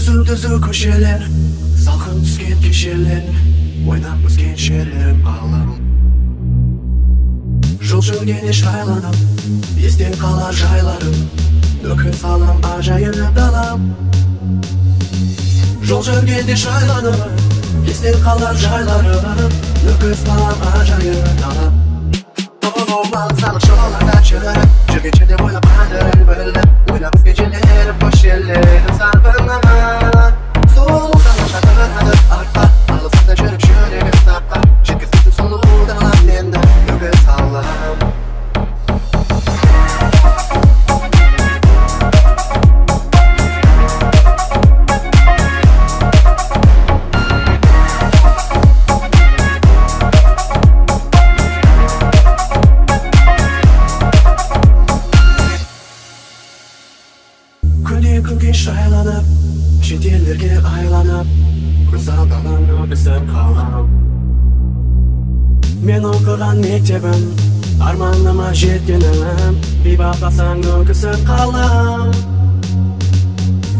Düzü köşeler, salkın түскен кешелер, ойнап өскен жерлерім қалам. Жол жүргенде шайланып, естен қалар жайларым, нөкір салам ажайып далам. Жол жүргенде шайланып, естен қалар жайларым, нөкір салам ажайып далам. Olmalı sanık şolardan çırırım, жүргенше de ойлап қадірін біліп, ойлап өскен жерлерім, boş yerlerim sarбыңамын. Sol sana şakırmadı arka, alısında жүріп жүрегім сапқа, жеткізбейтін сұлу далам енді үгі салам. Күнге шайланып, шетелдерге айланып, көз алдымнан өбісіп қалам. Мен оқыған мектебім, арманыма жеткенім, бейбақасаң өкісіп қалам.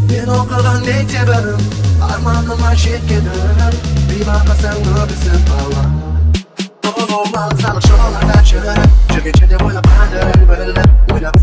Мен оқыған мектебім, арманыма жеткенім, бейбақасаң өкісіп қалам. Olmalı sanık şolardan çırırım, жүргенше de ойлап қадірін біліп, ойлап